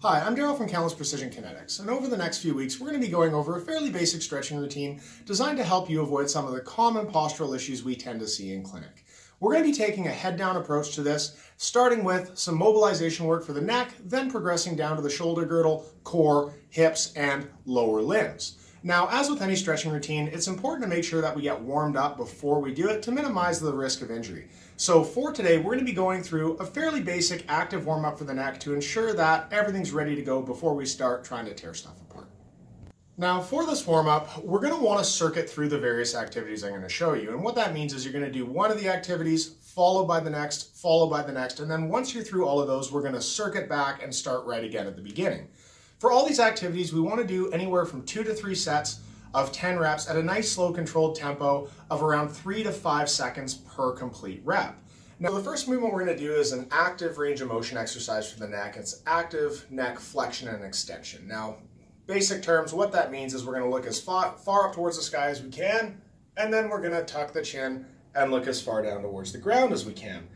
Hi, I'm Daryl from Kamloops Precision Kinetics, and over the next few weeks we're going to be going over a fairly basic stretching routine designed to help you avoid some of the common postural issues we tend to see in clinic. We're going to be taking a head-down approach to this, starting with some mobilization work for the neck, then progressing down to the shoulder girdle, core, hips, and lower limbs. Now, as with any stretching routine, it's important to make sure that we get warmed up before we do it to minimize the risk of injury. So for today, we're going to be going through a fairly basic active warm-up for the neck to ensure that everything's ready to go before we start trying to tear stuff apart. Now, for this warm-up, we're going to want to circuit through the various activities I'm going to show you. And what that means is you're going to do one of the activities, followed by the next, and then once you're through all of those, we're going to circuit back and start right again at the beginning. For all these activities, we want to do anywhere from 2 to 3 sets of 10 reps at a nice slow controlled tempo of around 3 to 5 seconds per complete rep. Now, the first movement we're going to do is an active range of motion exercise for the neck. It's active neck flexion and extension. Now, basic terms, what that means is we're going to look as far up towards the sky as we can, and then we're going to tuck the chin and look as far down towards the ground as we can.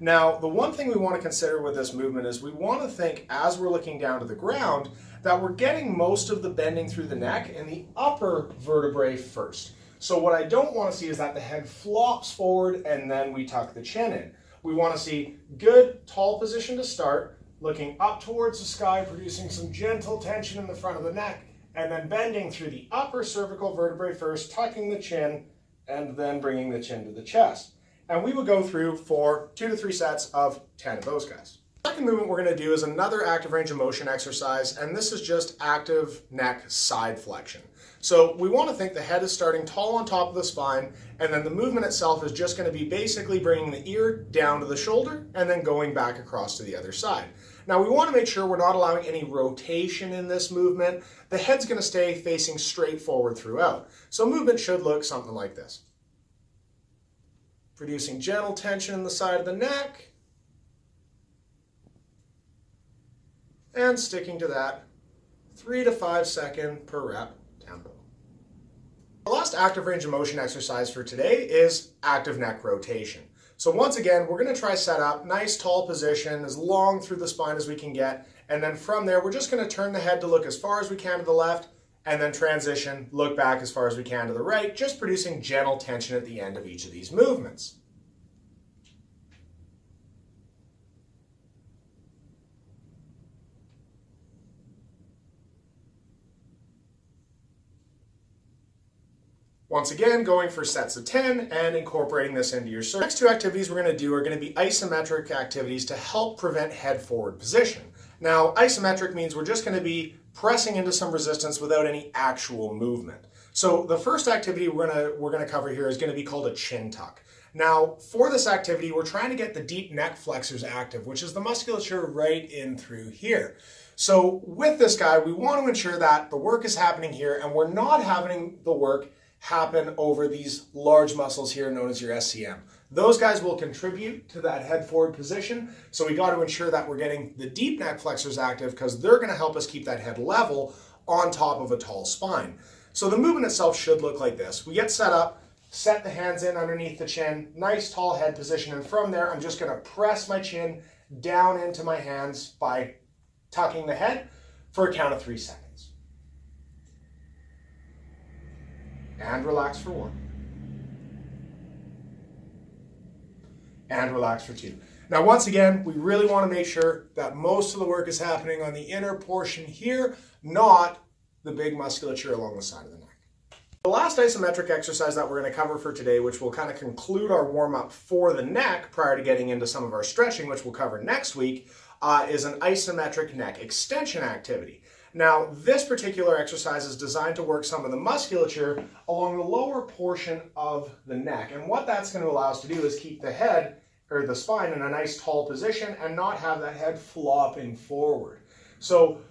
Now, the one thing we want to consider with this movement is we want to think as we're looking down to the ground that we're getting most of the bending through the neck in the upper vertebrae first. So what I don't want to see is that the head flops forward and then we tuck the chin in. We want to see good tall position to start, looking up towards the sky, producing some gentle tension in the front of the neck, and then bending through the upper cervical vertebrae first, tucking the chin, and then bringing the chin to the chest. And we would go through for 2 to 3 sets of 10 of those guys. The second movement we're going to do is another active range of motion exercise, and this is just active neck side flexion. So we want to think the head is starting tall on top of the spine, and then the movement itself is just going to be basically bringing the ear down to the shoulder and then going back across to the other side. Now we want to make sure we're not allowing any rotation in this movement. The head's going to stay facing straight forward throughout. So movement should look something like this. Producing gentle tension in the side of the neck, and sticking to that 3 to 5 second per rep tempo. The last active range of motion exercise for today is active neck rotation. So once again, we're going to try set up, nice tall position, as long through the spine as we can get, and then from there, we're just going to turn the head to look as far as we can to the left, and then transition, look back as far as we can to the right, just producing gentle tension at the end of each of these movements. Once again, going for sets of 10 and incorporating this into your circuit. The next two activities we're going to do are going to be isometric activities to help prevent head forward position. Now, isometric means we're just going to be pressing into some resistance without any actual movement. So the first activity we're going to cover here is going to be called a chin tuck. Now, for this activity, we're trying to get the deep neck flexors active, which is the musculature right in through here. So with this guy, we want to ensure that the work is happening here and we're not having the work happen over these large muscles here known as your SCM. Those guys will contribute to that head forward position, so we got to ensure that we're getting the deep neck flexors active because they're going to help us keep that head level on top of a tall spine. So the movement itself should look like this. We get set up, set the hands in underneath the chin, nice tall head position, and from there I'm just going to press my chin down into my hands by tucking the head for a count of 3 seconds. And relax for 1. And relax for 2. Now, once again, we really want to make sure that most of the work is happening on the inner portion here, not the big musculature along the side of the neck. The last isometric exercise that we're going to cover for today, which will kind of conclude our warm-up for the neck prior to getting into some of our stretching, which we'll cover next week, is an isometric neck extension activity. Now, this particular exercise is designed to work some of the musculature along the lower portion of the neck. And what that's going to allow us to do is keep the head, or the spine, in a nice tall position and not have that head flopping forward. So,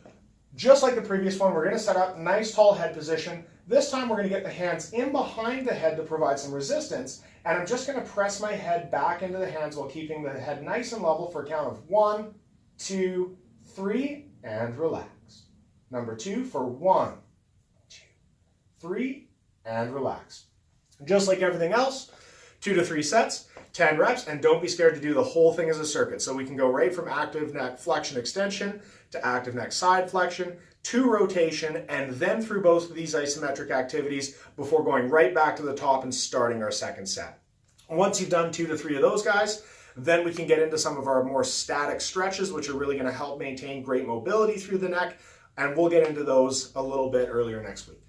just like the previous one, we're going to set up nice tall head position. This time we're going to get the hands in behind the head to provide some resistance. And I'm just going to press my head back into the hands while keeping the head nice and level for a count of 1, 2, 3, and relax. Number 2 for 1, 2, 3, and relax. Just like everything else, 2 to 3 sets, 10 reps, and don't be scared to do the whole thing as a circuit. So we can go right from active neck flexion extension to active neck side flexion to rotation, and then through both of these isometric activities before going right back to the top and starting our second set. Once you've done 2 to 3 of those guys, then we can get into some of our more static stretches, which are really going to help maintain great mobility through the neck, and we'll get into those a little bit earlier next week.